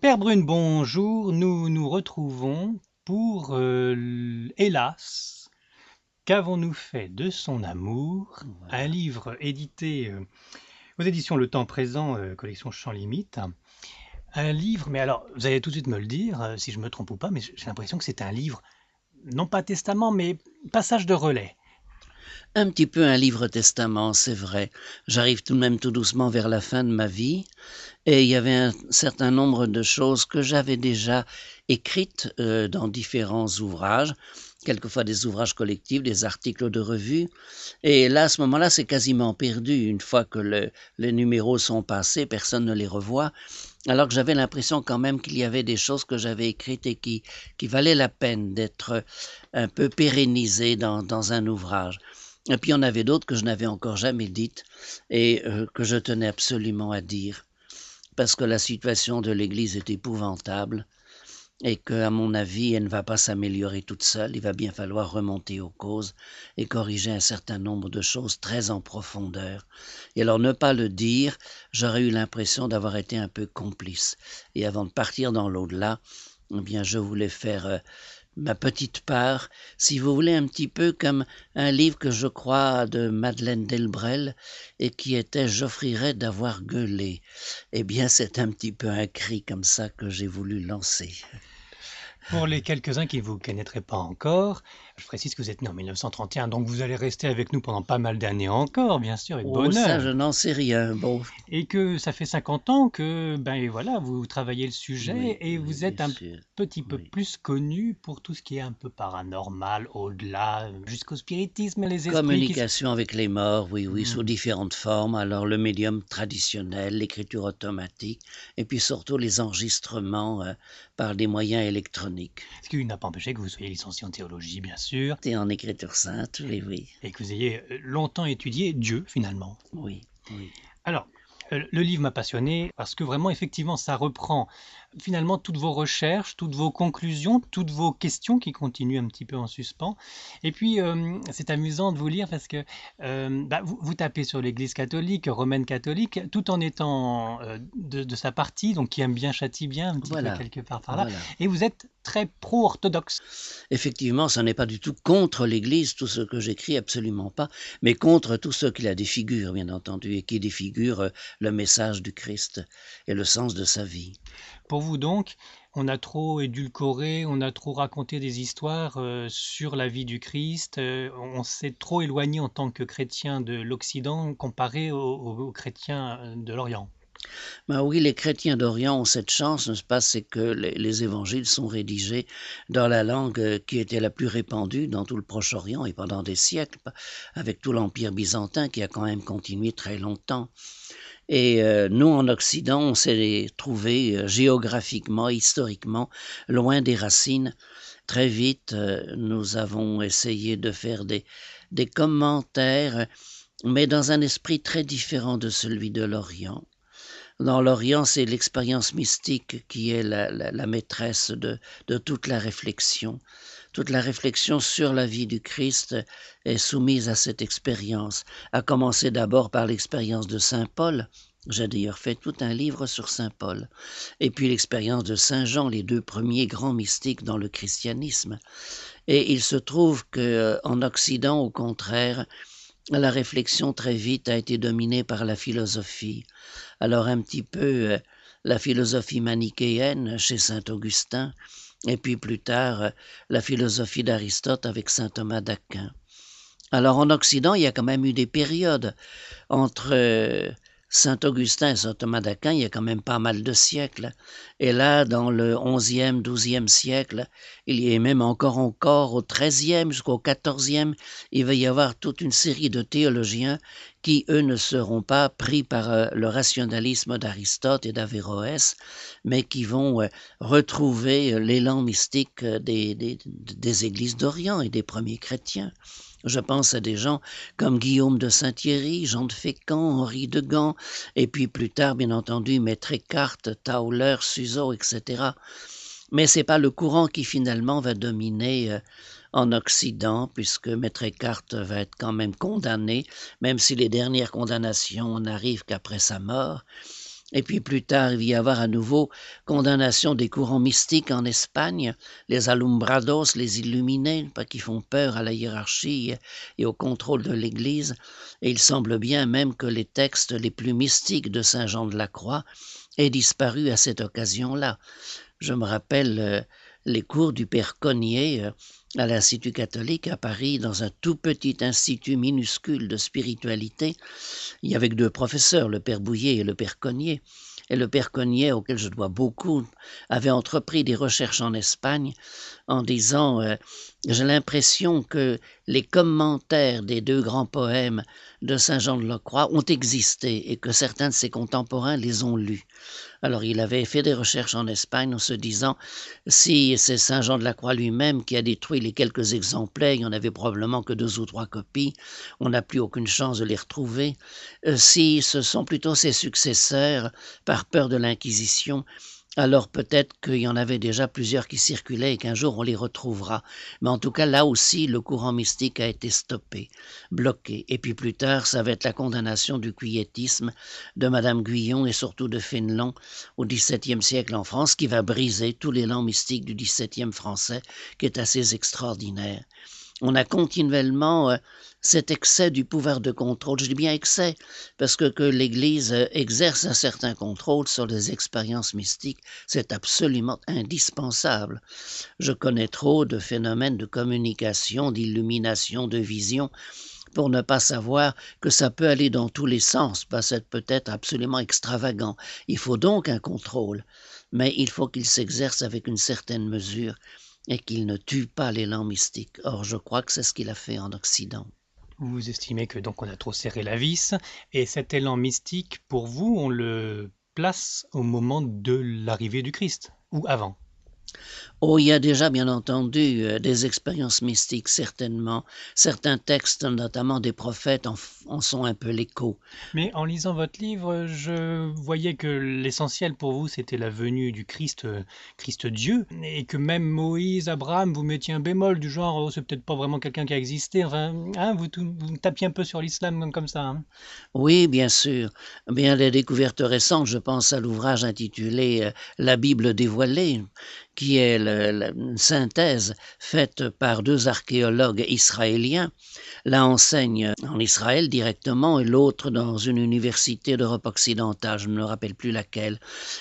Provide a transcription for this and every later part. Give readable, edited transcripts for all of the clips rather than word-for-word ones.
Père Brune, bonjour. Nous nous retrouvons pour, hélas, qu'avons-nous fait de son amour? Un Voilà. livre édité aux éditions Le Temps Présent, collection Champs Limites. Un livre, mais alors, vous allez tout de suite me le dire, si je me trompe ou pas, mais j'ai l'impression que c'est un livre, non pas testament, mais passage de relais. Un petit peu un livre-testament, c'est vrai. J'arrive tout de même tout doucement vers la fin de ma vie et il y avait un certain nombre de choses que j'avais déjà écrites dans différents ouvrages, quelquefois des ouvrages collectifs, des articles de revue. Et là, à ce moment-là, c'est quasiment perdu. Une fois que les numéros sont passés, personne ne les revoit. Alors que j'avais l'impression quand même qu'il y avait des choses que j'avais écrites et qui valaient la peine d'être un peu pérennisées dans un ouvrage. Et puis il y en avait d'autres que je n'avais encore jamais dites et que je tenais absolument à dire parce que la situation de l'Église est épouvantable et que, à mon avis, elle ne va pas s'améliorer toute seule. Il va bien falloir remonter aux causes et corriger un certain nombre de choses très en profondeur. Et alors, ne pas le dire, j'aurais eu l'impression d'avoir été un peu complice. Et avant de partir dans l'au-delà, eh bien, je voulais faire ma petite part, si vous voulez, un petit peu comme un livre que je crois de Madeleine Delbrel et qui était «J'offrirais d'avoir gueulé». Eh bien, c'est un petit peu un cri comme ça que j'ai voulu lancer. Pour les quelques-uns qui ne vous connaîtraient pas encore, je précise que vous êtes né en 1931, donc vous allez rester avec nous pendant pas mal d'années encore, bien sûr, avec Oh, ça, je bonheur. n'en sais rien. Bon, Et que ça fait 50 ans que, ben voilà, vous travaillez le sujet oui, et oui, vous bien êtes un sûr. petit peu Oui. plus connu pour tout ce qui est un peu paranormal, au-delà, jusqu'au spiritisme, les esprits qui se... Communication avec les morts, oui, oui, sous Hmm. différentes formes. Alors, le médium traditionnel, l'écriture automatique, et puis surtout les enregistrements par des moyens électroniques. Ce qui n'a pas empêché que vous soyez licencié en théologie, bien sûr, Et en écriture sainte, oui, oui, et que vous ayez longtemps étudié Dieu, finalement. oui, oui. Alors, le livre m'a passionné parce que vraiment, effectivement, ça reprend finalement toutes vos recherches, toutes vos conclusions, toutes vos questions qui continuent un petit peu en suspens. Et puis, c'est amusant de vous lire parce que bah, vous tapez sur l'Église catholique, romaine catholique, tout en étant de sa partie, donc qui aime bien, châtie bien, un petit peu Voilà, quelque part par là. voilà. Et vous êtes très pro-orthodoxe. Effectivement, ce n'est pas du tout contre l'Église, tout ce que j'écris, absolument pas, mais contre tout ce qui la défigure, bien entendu, et qui défigure le message du Christ et le sens de sa vie. Pour vous donc, on a trop édulcoré, on a trop raconté des histoires sur la vie du Christ, on s'est trop éloigné en tant que chrétien de l'Occident comparé aux chrétiens de l'Orient. Ben oui, les chrétiens d'Orient ont cette chance, n'est-ce pas, c'est que les évangiles sont rédigés dans la langue qui était la plus répandue dans tout le Proche-Orient et pendant des siècles, avec tout l'Empire byzantin qui a quand même continué très longtemps. Et nous, en Occident, on s'est trouvé géographiquement, historiquement, loin des racines. Très vite, nous avons essayé de faire des commentaires, mais dans un esprit très différent de celui de l'Orient. Dans l'Orient, c'est l'expérience mystique qui est la maîtresse de toute la réflexion. Toute la réflexion sur la vie du Christ est soumise à cette expérience, à commencer d'abord par l'expérience de Saint Paul. J'ai d'ailleurs fait tout un livre sur Saint Paul. Et puis l'expérience de Saint Jean, les deux premiers grands mystiques dans le christianisme. Et il se trouve qu'en Occident, au contraire, la réflexion très vite a été dominée par la philosophie. Alors un petit peu la philosophie manichéenne chez saint Augustin, et puis plus tard la philosophie d'Aristote avec saint Thomas d'Aquin. Alors en Occident, il y a quand même eu des périodes entre saint Augustin et saint Thomas d'Aquin, il y a quand même pas mal de siècles. Et là, dans le 11e, 12e siècle, il y a même encore au 13e jusqu'au 14e, il va y avoir toute une série de théologiens qui, eux, ne seront pas pris par le rationalisme d'Aristote et d'Averroès, mais qui vont retrouver l'élan mystique des églises d'Orient et des premiers chrétiens. Je pense à des gens comme Guillaume de Saint-Thierry, Jean de Fécamp, Henri de Gand, et puis plus tard, bien entendu, Maître Eckhart, Tauler, Suso, etc. Mais ce n'est pas le courant qui finalement va dominer en Occident, puisque Maître Eckhart va être quand même condamné, même si les dernières condamnations n'arrivent qu'après sa mort. Et puis plus tard, il va y avoir à nouveau condamnation des courants mystiques en Espagne, les alumbrados, les illuminés, pas qui font peur à la hiérarchie et au contrôle de l'Église. Et il semble bien même que les textes les plus mystiques de Saint Jean de la Croix aient disparu à cette occasion-là. Je me rappelle les cours du père Cognier à l'Institut catholique à Paris, dans un tout petit institut minuscule de spiritualité. Il y avait que deux professeurs, le père Bouillet et le père Cognier. Et le père Cognier, auquel je dois beaucoup, avait entrepris des recherches en Espagne en disant j'ai l'impression que les commentaires des deux grands poèmes de Saint Jean de la Croix ont existé et que certains de ses contemporains les ont lus. Alors il avait fait des recherches en Espagne en se disant si c'est Saint Jean de la Croix lui-même qui a détruit les quelques exemplaires, il n'y en avait probablement que 2 ou 3 copies, on n'a plus aucune chance de les retrouver. Si ce sont plutôt ses successeurs, par peur de l'Inquisition, alors peut-être qu'il y en avait déjà plusieurs qui circulaient et qu'un jour on les retrouvera. Mais en tout cas, là aussi, le courant mystique a été stoppé, bloqué. Et puis plus tard, ça va être la condamnation du quiétisme de Madame Guyon et surtout de Fénelon au XVIIe siècle en France, qui va briser tous les l'élan mystique du XVIIe français, qui est assez extraordinaire. On a continuellement cet excès du pouvoir de contrôle. Je dis bien excès, parce que l'Église exerce un certain contrôle sur les expériences mystiques, c'est absolument indispensable. Je connais trop de phénomènes de communication, d'illumination, de vision, pour ne pas savoir que ça peut aller dans tous les sens, ça peut être absolument extravagant. Il faut donc un contrôle, mais il faut qu'il s'exerce avec une certaine mesure et qu'il ne tue pas l'élan mystique. Or, je crois que c'est ce qu'il a fait en Occident. Vous estimez que donc on a trop serré la vis, et cet élan mystique, pour vous, on le place au moment de l'arrivée du Christ, ou avant? Oh, il y a déjà, bien entendu, des expériences mystiques, certainement. Certains textes, notamment des prophètes, en sont un peu l'écho. Mais en lisant votre livre, je voyais que l'essentiel pour vous, c'était la venue du Christ, Christ Dieu, et que même Moïse, Abraham, vous mettiez un bémol du genre, oh, c'est peut-être pas vraiment quelqu'un qui a existé. Enfin, hein, vous tapiez un peu sur l'islam comme ça. Hein. Oui, bien sûr. Bien des découvertes récentes, je pense à l'ouvrage intitulé La Bible dévoilée, qui est une synthèse faite par 2 archéologues israéliens. L'un enseigne en Israël directement et l'autre dans une université d'Europe occidentale, je ne me rappelle plus laquelle.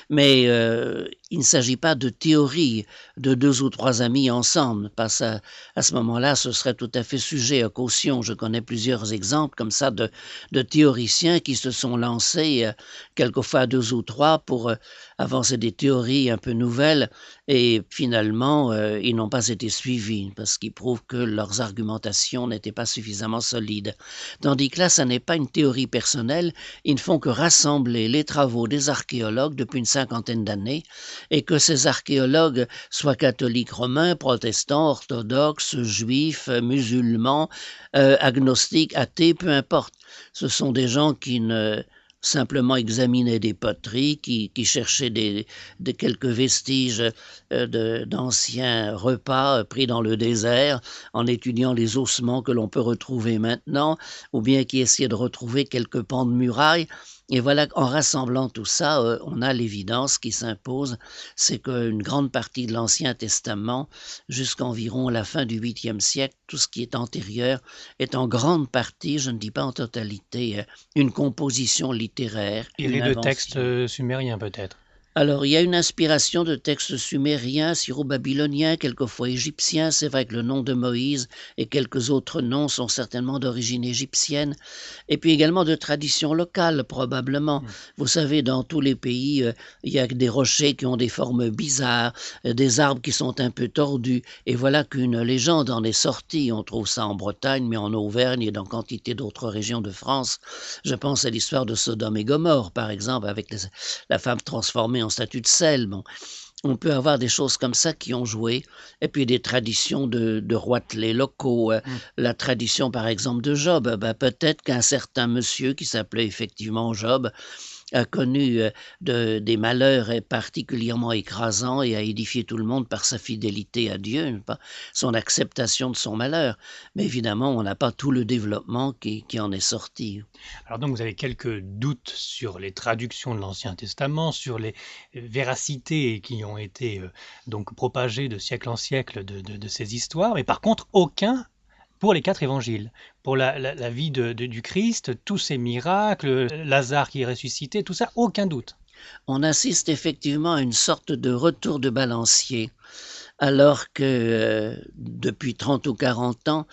Mais il ne s'agit pas de théorie de 2 ou 3 amis ensemble, parce à ce moment-là, ce serait tout à fait sujet à caution. Je connais plusieurs exemples comme ça de théoriciens qui se sont lancés, quelquefois à 2 ou 3, pour avancer des théories un peu nouvelles, et finalement, ils n'ont pas été suivis, parce qu'ils prouvent que leurs argumentations n'étaient pas suffisamment solides. Tandis que là, ça n'est pas une théorie personnelle, ils ne font que rassembler les travaux des archéologues depuis une 50aine d'années, et que ces archéologues soient catholiques romains, protestants, orthodoxes, juifs, musulmans, agnostiques, athées, peu importe. Ce sont des gens qui ne simplement examinaient des poteries, qui cherchaient des quelques vestiges d'anciens repas pris dans le désert, en étudiant les ossements que l'on peut retrouver maintenant, ou bien qui essayaient de retrouver quelques pans de murailles. Et voilà qu'en rassemblant tout ça, on a l'évidence qui s'impose, c'est qu'une grande partie de l'Ancien Testament, jusqu'environ la fin du 8e siècle, tout ce qui est antérieur, est en grande partie, je ne dis pas en totalité, une composition littéraire, Tiré une de textes invention. sumériens peut-être. Alors, il y a une inspiration de textes sumériens, syro-babyloniens, quelquefois égyptiens. C'est vrai que le nom de Moïse et quelques autres noms sont certainement d'origine égyptienne. Et puis également de tradition locale, probablement. Vous savez, dans tous les pays, il y a des rochers qui ont des formes bizarres, des arbres qui sont un peu tordus. Et voilà qu'une légende en est sortie. On trouve ça en Bretagne, mais en Auvergne et dans quantité d'autres régions de France. Je pense à l'histoire de Sodome et Gomorrhe, par exemple, avec la femme transformée en statue de sel. Bon, on peut avoir des choses comme ça qui ont joué, et puis des traditions de roitelets locaux. La tradition, par exemple, de Job. Peut-être qu'un certain monsieur qui s'appelait effectivement Job a connu des malheurs particulièrement écrasants et a édifié tout le monde par sa fidélité à Dieu, son acceptation de son malheur. Mais évidemment, on n'a pas tout le développement qui en est sorti. Alors donc vous avez quelques doutes sur les traductions de l'Ancien Testament, sur les véracités qui ont été donc propagées de siècle en siècle de ces histoires, mais par contre aucun pour les 4 évangiles. Pour la vie du Christ, tous ces miracles, Lazare qui est ressuscité, tout ça, aucun doute. On assiste effectivement à une sorte de retour de balancier, alors que depuis 30 ou 40 ans,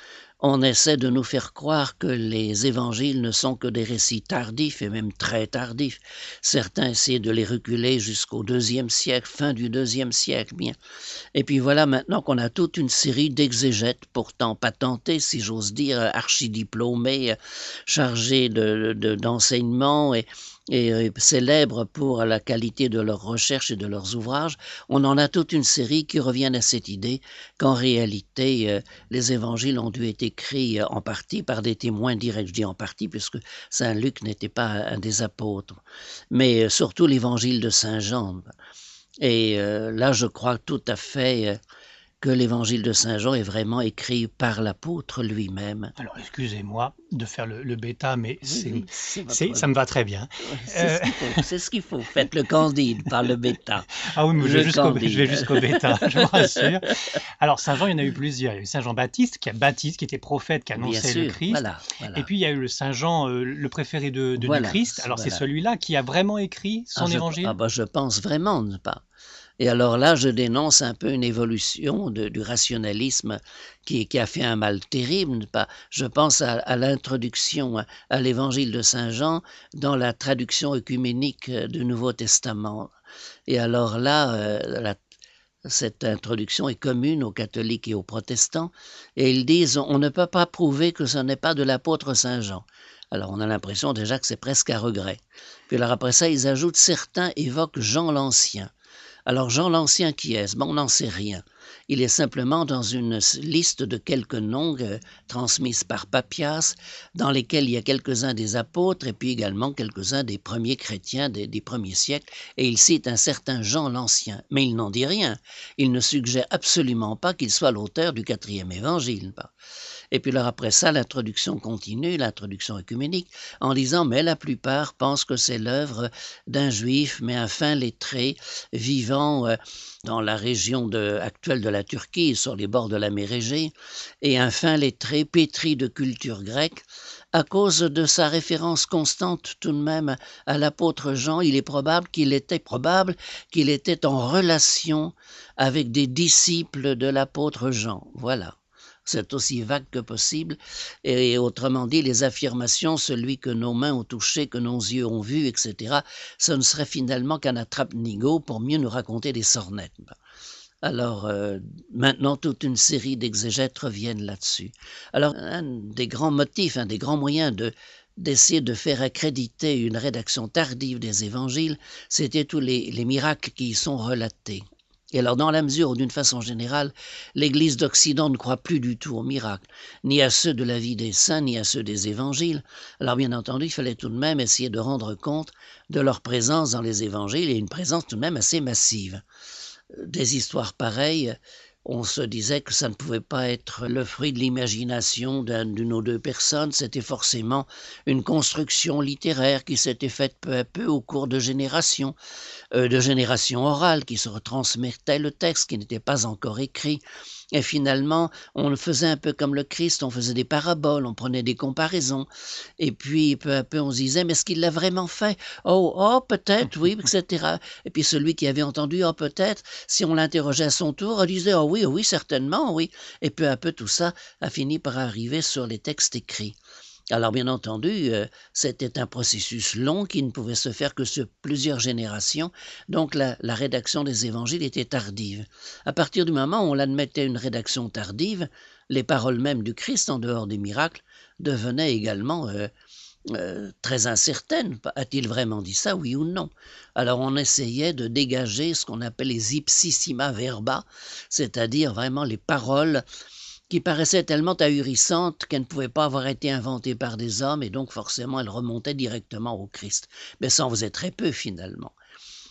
on essaie de nous faire croire que les évangiles ne sont que des récits tardifs et même très tardifs. Certains essaient de les reculer jusqu'au IIe siècle, fin du IIe siècle, bien. Et puis voilà maintenant qu'on a toute une série d'exégètes, pourtant patentés, si j'ose dire, archidiplômés, chargés d'enseignement et célèbres pour la qualité de leurs recherches et de leurs ouvrages. On en a toute une série qui reviennent à cette idée qu'en réalité, les évangiles ont dû être écrits en partie par des témoins directs. Je dis en partie puisque Saint Luc n'était pas un des apôtres, mais surtout l'évangile de Saint Jean. Et là, je crois tout à fait que l'évangile de Saint Jean est vraiment écrit par l'apôtre lui-même. Alors excusez-moi de faire le bêta, mais Oui, ça me va très bien. C'est ce qu'il faut. Faites le Candide par le bêta. Ah oui, mais je vais jusqu'au bêta, je vous rassure. Alors Saint Jean, il y en a eu plusieurs. Il y a eu Saint Jean-Baptiste qui était prophète, qui annonçait le Christ. Voilà. Et puis il y a eu le Saint Jean, le préféré du Christ. Alors c'est celui-là qui a vraiment écrit son évangile. Je pense vraiment, pas. Et alors là, je dénonce un peu une évolution du rationalisme qui a fait un mal terrible. Je pense à l'introduction à l'évangile de Saint Jean dans la traduction œcuménique du Nouveau Testament. Et alors là, cette introduction est commune aux catholiques et aux protestants, et ils disent on ne peut pas prouver que ce n'est pas de l'apôtre Saint Jean. Alors on a l'impression déjà que c'est presque à regret. Puis alors après ça, ils ajoutent certains évoquent Jean l'Ancien. Alors Jean l'Ancien qui est-ce? On n'en sait rien. Il est simplement dans une liste de quelques noms transmises par Papias, dans lesquels il y a quelques-uns des apôtres et puis également quelques-uns des premiers chrétiens des premiers siècles, et il cite un certain Jean l'Ancien. Mais il n'en dit rien. Il ne suggère absolument pas qu'il soit l'auteur du 4e évangile. Et puis alors après ça, l'introduction continue, l'introduction œcuménique, en disant « mais la plupart pensent que c'est l'œuvre d'un juif, mais un fin lettré, vivant dans la région actuelle de la Turquie, sur les bords de la mer Égée, et un fin lettré pétri de culture grecque. À cause de sa référence constante tout de même à l'apôtre Jean, il est probable qu'il était en relation avec des disciples de l'apôtre Jean. » Voilà. C'est aussi vague que possible, et autrement dit, les affirmations, celui que nos mains ont touché, que nos yeux ont vu, etc., ce ne serait finalement qu'un attrape-nigaud pour mieux nous raconter des sornettes. Alors, maintenant, toute une série d'exégètes reviennent là-dessus. Alors, un des grands motifs, un des grands moyens d'essayer de faire accréditer une rédaction tardive des évangiles, c'était tous les miracles qui y sont relatés. Et alors, dans la mesure où, d'une façon générale, l'Église d'Occident ne croit plus du tout aux miracles, ni à ceux de la vie des saints, ni à ceux des évangiles, alors bien entendu, il fallait tout de même essayer de rendre compte de leur présence dans les évangiles, et une présence tout de même assez massive. Des histoires pareilles, on se disait que ça ne pouvait pas être le fruit de l'imagination d'une ou deux personnes, c'était forcément une construction littéraire qui s'était faite peu à peu au cours de générations orales qui se retransmettaient le texte qui n'était pas encore écrit. Et finalement, on faisait un peu comme le Christ, on faisait des paraboles, on prenait des comparaisons. Et puis, peu à peu, on se disait, mais est-ce qu'il l'a vraiment fait? Oh, peut-être, oui, etc. Et puis celui qui avait entendu, oh, peut-être, si on l'interrogeait à son tour, il disait, oh oui, certainement, oui. Et peu à peu, tout ça a fini par arriver sur les textes écrits. Alors bien entendu, c'était un processus long qui ne pouvait se faire que sur plusieurs générations, donc la rédaction des évangiles était tardive. À partir du moment où on admettait une rédaction tardive, les paroles mêmes du Christ, en dehors des miracles, devenaient également très incertaines. A-t-il vraiment dit ça, oui ou non? Alors on essayait de dégager ce qu'on appelle les ipsissima verba, c'est-à-dire vraiment les paroles qui paraissait tellement ahurissante qu'elle ne pouvait pas avoir été inventée par des hommes et donc forcément elle remontait directement au Christ. Mais ça en faisait très peu finalement.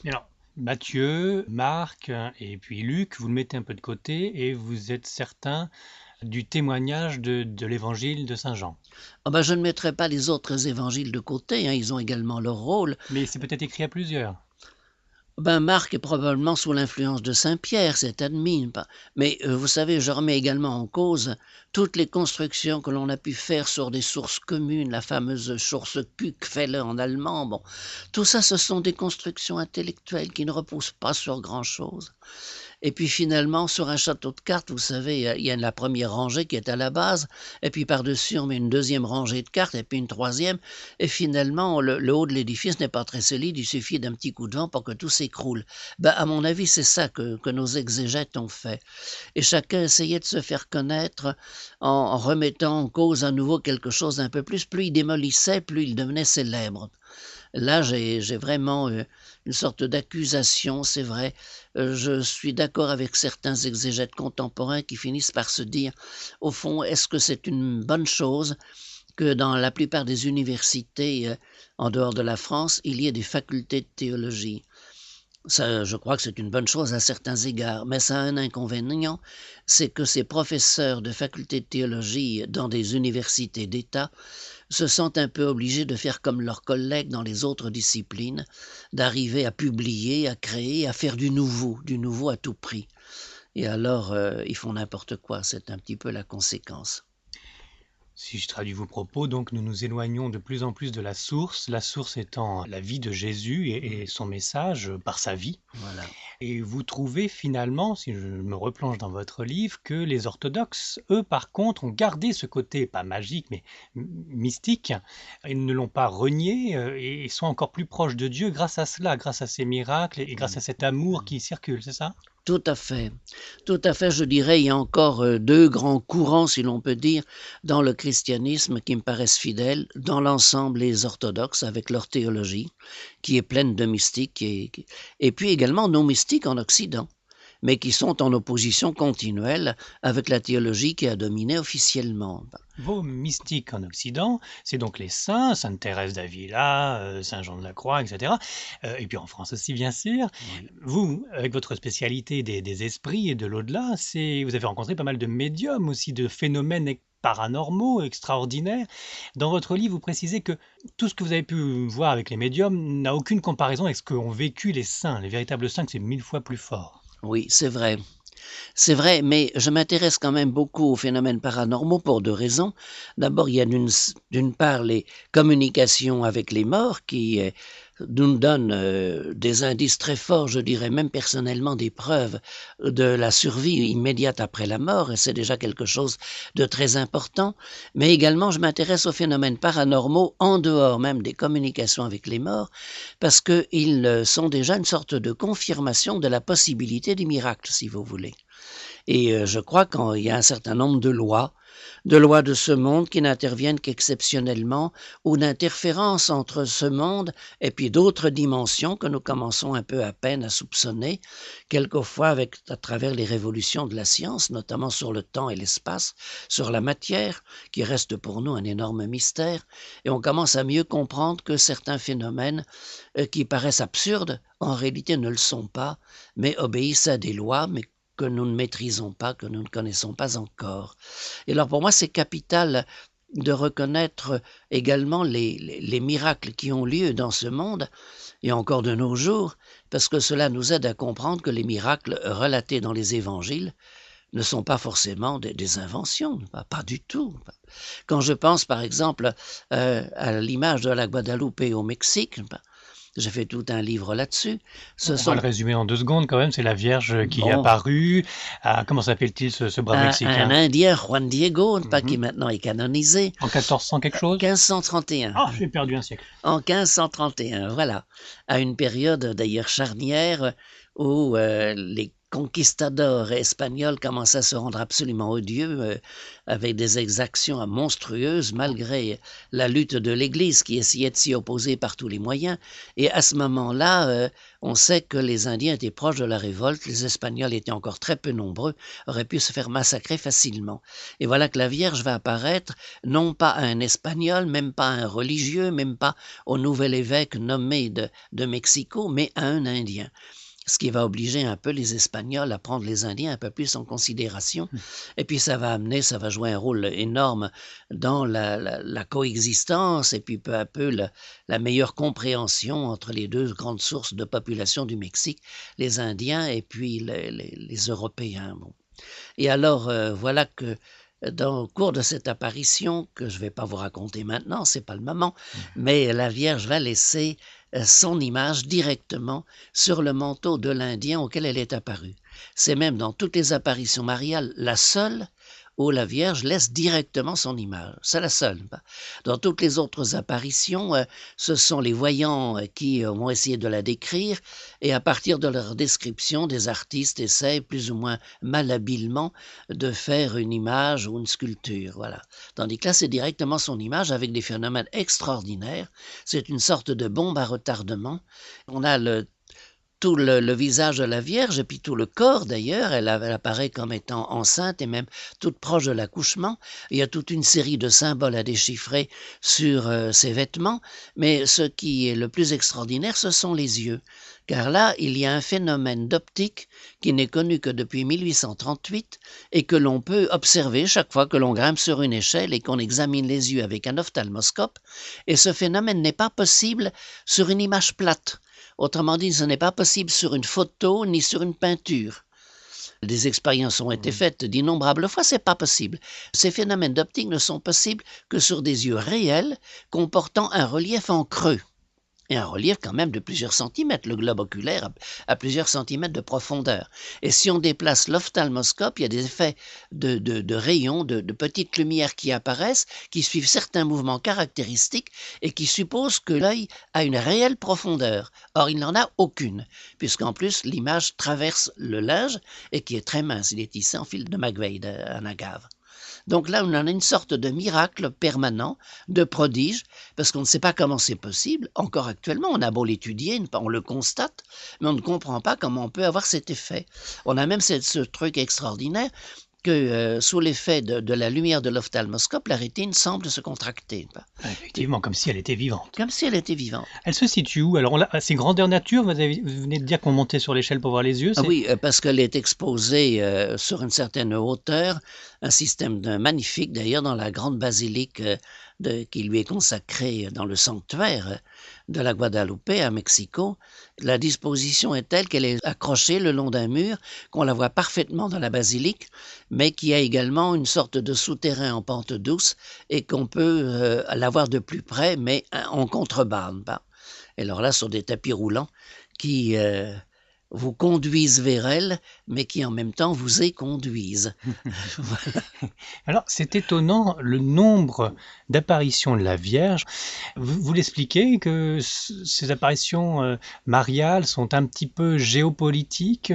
Mais alors, Matthieu, Marc et puis Luc, vous le mettez un peu de côté et vous êtes certain du témoignage de l'évangile de Saint Jean. Ah ben, je ne mettrai pas les autres évangiles de côté, hein, ils ont également leur rôle. Mais c'est peut-être écrit à plusieurs. Ben, Marc est probablement sous l'influence de Saint-Pierre, c'est admis. Mais vous savez, je remets également en cause toutes les constructions que l'on a pu faire sur des sources communes, la fameuse source Quelle en allemand. Bon, tout ça, ce sont des constructions intellectuelles qui ne reposent pas sur grand-chose. Et puis finalement, sur un château de cartes, vous savez, il y a la première rangée qui est à la base, et puis par-dessus, on met une deuxième rangée de cartes, et puis une troisième, et finalement, le haut de l'édifice n'est pas très solide, il suffit d'un petit coup de vent pour que tout s'écroule. Ben, à mon avis, c'est ça que nos exégètes ont fait. Et chacun essayait de se faire connaître en remettant en cause à nouveau quelque chose d'un peu plus. Plus il démolissait, plus il devenait célèbre. Là, j'ai vraiment une sorte d'accusation, c'est vrai. Je suis d'accord avec certains exégètes contemporains qui finissent par se dire, au fond, est-ce que c'est une bonne chose que dans la plupart des universités en dehors de la France, il y ait des facultés de théologie? Ça, je crois que c'est une bonne chose à certains égards, mais ça a un inconvénient, c'est que ces professeurs de faculté de théologie dans des universités d'État se sentent un peu obligés de faire comme leurs collègues dans les autres disciplines, d'arriver à publier, à créer, à faire du nouveau à tout prix. Et alors, ils font n'importe quoi, c'est un petit peu la conséquence. Si je traduis vos propos, donc nous nous éloignons de plus en plus de la source étant la vie de Jésus et son message par sa vie. Voilà. Et vous trouvez finalement, si je me replonge dans votre livre, que les orthodoxes, eux, par contre, ont gardé ce côté, pas magique, mais mystique. Ils ne l'ont pas renié et sont encore plus proches de Dieu grâce à cela, grâce à ces miracles et grâce à cet amour qui circule, c'est ça? Tout à fait. Tout à fait, je dirais, il y a encore deux grands courants, si l'on peut dire, dans le christianisme qui me paraissent fidèles, dans l'ensemble les orthodoxes avec leur théologie, qui est pleine de mystique, et puis également nos mystiques en Occident, mais qui sont en opposition continuelle avec la théologie qui a dominé officiellement. Vos mystiques en Occident, c'est donc les saints, Sainte Thérèse d'Avila, Saint Jean de la Croix, etc. Et puis en France aussi, bien sûr. Oui. Vous, avec votre spécialité des esprits et de l'au-delà, vous avez rencontré pas mal de médiums aussi, de phénomènes paranormaux, extraordinaires. Dans votre livre, vous précisez que tout ce que vous avez pu voir avec les médiums n'a aucune comparaison avec ce qu'ont vécu les saints. Les véritables saints, que c'est 1000 fois plus fort. Oui, c'est vrai. C'est vrai, mais je m'intéresse quand même beaucoup aux phénomènes paranormaux pour deux raisons. D'abord, il y a d'une part les communications avec les morts qui nous donnent des indices très forts, je dirais même personnellement des preuves de la survie immédiate après la mort, et c'est déjà quelque chose de très important. Mais également, je m'intéresse aux phénomènes paranormaux en dehors même des communications avec les morts, parce qu'ils sont déjà une sorte de confirmation de la possibilité des miracles, si vous voulez. Et je crois qu'il y a un certain nombre de lois de ce monde qui n'interviennent qu'exceptionnellement, ou d'interférences entre ce monde et puis d'autres dimensions que nous commençons un peu à peine à soupçonner, quelquefois à travers les révolutions de la science, notamment sur le temps et l'espace, sur la matière, qui reste pour nous un énorme mystère, et on commence à mieux comprendre que certains phénomènes qui paraissent absurdes, en réalité ne le sont pas, mais obéissent à des lois, mais que nous ne maîtrisons pas, que nous ne connaissons pas encore. Et alors pour moi, c'est capital de reconnaître également les miracles qui ont lieu dans ce monde, et encore de nos jours, parce que cela nous aide à comprendre que les miracles relatés dans les évangiles ne sont pas forcément des inventions, pas du tout. Quand je pense par exemple à l'image de la Guadeloupe au Mexique, j'ai fait tout un livre là-dessus. On va le résumer en 2 secondes quand même. C'est la Vierge qui est Bon, apparue. Comment s'appelle-t-il ce brave un Mexicain? Indien, Juan Diego, qui Mhm. maintenant est canonisé, En 1400 quelque chose? 1531. Ah, j'ai perdu un siècle. En 1531, voilà, à une période d'ailleurs charnière où conquistadors espagnols commençaient à se rendre absolument odieux, avec des exactions monstrueuses, malgré la lutte de l'Église qui essayait de s'y opposer par tous les moyens. Et à ce moment-là, on sait que les Indiens étaient proches de la révolte, les Espagnols étaient encore très peu nombreux, auraient pu se faire massacrer facilement. Et voilà que la Vierge va apparaître, non pas à un Espagnol, même pas à un religieux, même pas au nouvel évêque nommé de Mexico, mais à un Indien. Ce qui va obliger un peu les Espagnols à prendre les Indiens un peu plus en considération. Et puis ça va jouer un rôle énorme dans la coexistence et puis peu à peu la meilleure compréhension entre les deux grandes sources de population du Mexique, les Indiens et puis les Européens. Bon. Et alors, voilà que au cours de cette apparition, que je ne vais pas vous raconter maintenant, c'est pas le moment, mais la Vierge va laisser son image directement sur le manteau de l'Indien auquel elle est apparue. C'est même dans toutes les apparitions mariales la seule où la Vierge laisse directement son image. C'est la seule. Dans toutes les autres apparitions, ce sont les voyants qui vont essayer de la décrire, et à partir de leur description, des artistes essayent plus ou moins malhabilement de faire une image ou une sculpture. Voilà. Tandis que là, c'est directement son image avec des phénomènes extraordinaires. C'est une sorte de bombe à retardement. On a tout le visage de la Vierge et puis tout le corps d'ailleurs, elle apparaît comme étant enceinte et même toute proche de l'accouchement. Il y a toute une série de symboles à déchiffrer sur ses vêtements, mais ce qui est le plus extraordinaire, ce sont les yeux. Car là, il y a un phénomène d'optique qui n'est connu que depuis 1838 et que l'on peut observer chaque fois que l'on grimpe sur une échelle et qu'on examine les yeux avec un ophtalmoscope. Et ce phénomène n'est pas possible sur une image plate. Autrement dit, ce n'est pas possible sur une photo ni sur une peinture. Des expériences ont été faites d'innombrables fois, c'est pas possible. Ces phénomènes d'optique ne sont possibles que sur des yeux réels comportant un relief en creux. Et un relief quand même de plusieurs centimètres. Le globe oculaire a plusieurs centimètres de profondeur. Et si on déplace l'ophtalmoscope, il y a des effets de rayons, de petites lumières qui apparaissent, qui suivent certains mouvements caractéristiques et qui supposent que l'œil a une réelle profondeur. Or, il n'en a aucune, puisqu'en plus, l'image traverse le linge et qui est très mince. Il est tissé en fil de McVeigh, en agave. Donc là, on en a une sorte de miracle permanent, de prodige, parce qu'on ne sait pas comment c'est possible. Encore actuellement, on a beau l'étudier, on le constate, mais on ne comprend pas comment on peut avoir cet effet. On a même ce truc extraordinaire que sous l'effet de la lumière de l'ophtalmoscope, la rétine semble se contracter. Effectivement, comme si elle était vivante. Comme si elle était vivante. Elle se situe où? Alors, c'est grandeur nature, vous venez de dire qu'on montait sur l'échelle pour voir les yeux. Ah oui, parce qu'elle est exposée sur une certaine hauteur, un système magnifique d'ailleurs dans la grande basilique qui lui est consacrée dans le sanctuaire de la Guadalupe à Mexico. La disposition est telle qu'elle est accrochée le long d'un mur, qu'on la voit parfaitement dans la basilique, mais qui a également une sorte de souterrain en pente douce et qu'on peut la voir de plus près, mais en contrebande. Et alors là, sur des tapis roulants qui vous conduisent vers elle, mais qui en même temps vous éconduisent. Voilà. Alors, c'est étonnant le nombre d'apparitions de la Vierge. Vous l'expliquez que ces apparitions mariales sont un petit peu géopolitiques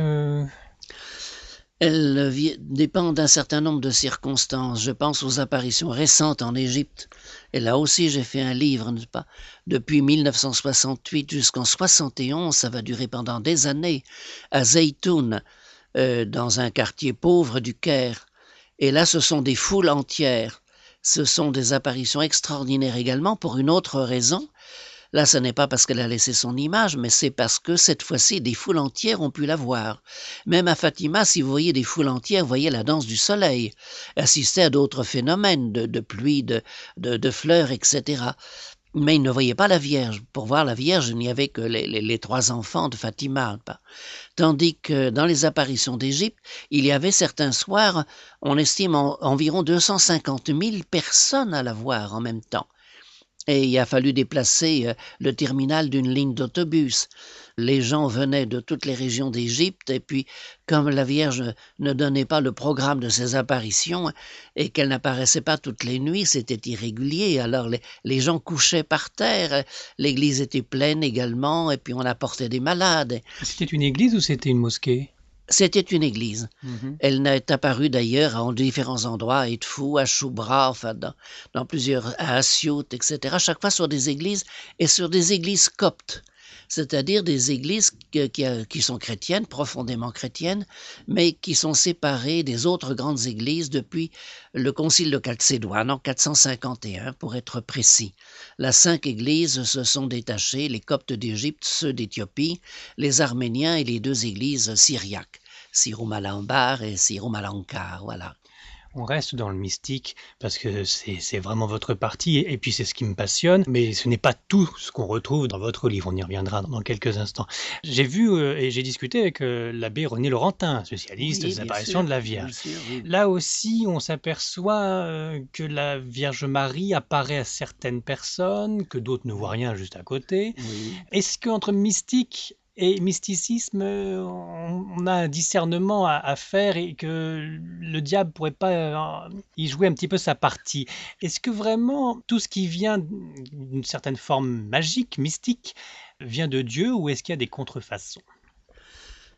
Elles dépendent d'un certain nombre de circonstances. Je pense aux apparitions récentes en Égypte. Et là aussi, j'ai fait un livre, n'est-ce pas? Depuis 1968 jusqu'en 71, ça va durer pendant des années, à Zeytoun, dans un quartier pauvre du Caire. Et là, ce sont des foules entières. Ce sont des apparitions extraordinaires également pour une autre raison. Là, ce n'est pas parce qu'elle a laissé son image, mais c'est parce que cette fois-ci, des foules entières ont pu la voir. Même à Fatima, si vous voyez des foules entières, vous voyez la danse du soleil, assister à d'autres phénomènes de pluie, de fleurs, etc. Mais ils ne voyaient pas la Vierge. Pour voir la Vierge, il n'y avait que les trois enfants de Fatima. Tandis que dans les apparitions d'Égypte, il y avait certains soirs, on estime environ 250 000 personnes à la voir en même temps. Et il a fallu déplacer le terminal d'une ligne d'autobus. Les gens venaient de toutes les régions d'Égypte et puis comme la Vierge ne donnait pas le programme de ses apparitions et qu'elle n'apparaissait pas toutes les nuits, c'était irrégulier. Alors les gens couchaient par terre, l'église était pleine également et puis on apportait des malades. C'était une église ou c'était une mosquée? C'était une église. Mhm. Elle n'est apparue d'ailleurs en différents endroits, à Edfou, à Choubra, enfin dans plusieurs, à Assiout, etc. Chaque fois sur des églises et sur des églises coptes, c'est-à-dire des églises qui sont chrétiennes, profondément chrétiennes, mais qui sont séparées des autres grandes églises depuis le concile de Chalcédoine en 451, pour être précis. Là, 5 églises se sont détachées, les coptes d'Égypte, ceux d'Éthiopie, les Arméniens et les 2 églises syriaques. Siroumalambar et Siroumalankar, voilà. On reste dans le mystique parce que c'est vraiment votre partie et puis c'est ce qui me passionne, mais ce n'est pas tout ce qu'on retrouve dans votre livre. On y reviendra dans quelques instants. J'ai vu et j'ai discuté avec l'abbé René Laurentin, spécialiste Oui, des apparitions de la bien Vierge. sûr, oui. Là aussi, on s'aperçoit que la Vierge Marie apparaît à certaines personnes, que d'autres ne voient rien juste à côté. Oui. Est-ce qu'entre mystique et mysticisme, on a un discernement à faire et que le diable pourrait pas y jouer un petit peu sa partie? Est-ce que vraiment tout ce qui vient d'une certaine forme magique, mystique, vient de Dieu ou est-ce qu'il y a des contrefaçons?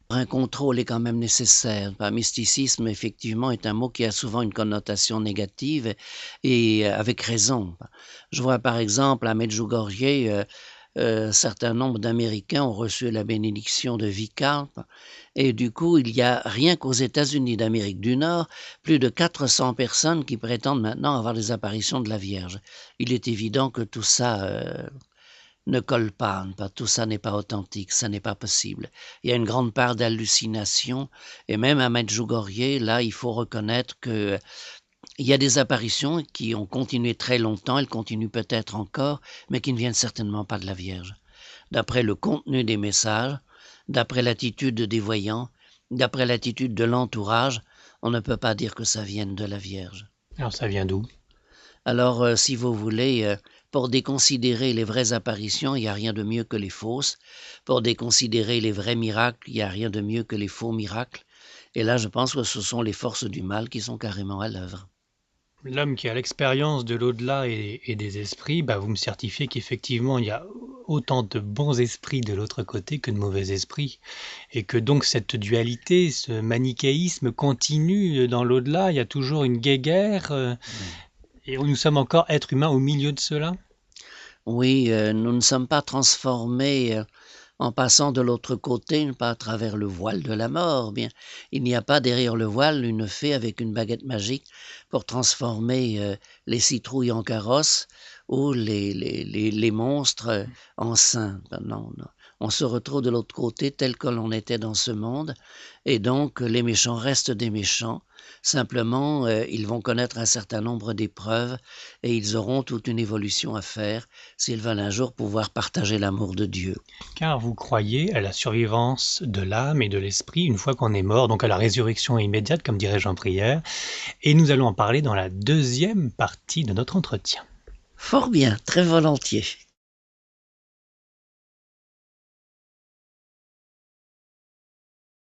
Un contrôle est quand même nécessaire. Bah, mysticisme, effectivement, est un mot qui a souvent une connotation négative et avec raison. Je vois par exemple à Medjugorje, un certain nombre d'Américains ont reçu la bénédiction de Vicat et du coup, il y a rien qu'aux États-Unis d'Amérique du Nord, plus de 400 personnes qui prétendent maintenant avoir des apparitions de la Vierge. Il est évident que tout ça ne colle pas, tout ça n'est pas authentique, ça n'est pas possible. Il y a une grande part d'hallucination et même à Medjugorje, là, il faut reconnaître que il y a des apparitions qui ont continué très longtemps, elles continuent peut-être encore, mais qui ne viennent certainement pas de la Vierge. D'après le contenu des messages, d'après l'attitude des voyants, d'après l'attitude de l'entourage, on ne peut pas dire que ça vienne de la Vierge. Alors ça vient d'où? Alors, si vous voulez, pour déconsidérer les vraies apparitions, il n'y a rien de mieux que les fausses. Pour déconsidérer les vrais miracles, il n'y a rien de mieux que les faux miracles. Et là, je pense que ce sont les forces du mal qui sont carrément à l'œuvre. L'homme qui a l'expérience de l'au-delà et des esprits, bah, vous me certifiez qu'effectivement, il y a autant de bons esprits de l'autre côté que de mauvais esprits. Et que donc cette dualité, ce manichéisme continue dans l'au-delà. Il y a toujours une guéguerre Oui. et nous sommes encore êtres humains au milieu de cela. Oui, nous ne sommes pas transformés en passant de l'autre côté, pas à travers le voile de la mort. Bien, il n'y a pas derrière le voile une fée avec une baguette magique pour transformer les citrouilles en carrosses ou les monstres en saints. Ben non, non. On se retrouve de l'autre côté tel que l'on était dans ce monde, et donc les méchants restent des méchants. Simplement, ils vont connaître un certain nombre d'épreuves et ils auront toute une évolution à faire s'ils veulent un jour pouvoir partager l'amour de Dieu. Car vous croyez à la survivance de l'âme et de l'esprit une fois qu'on est mort, donc à la résurrection immédiate, comme dirais-je en prière. Et nous allons en parler dans la deuxième partie de notre entretien. Fort bien, très volontiers.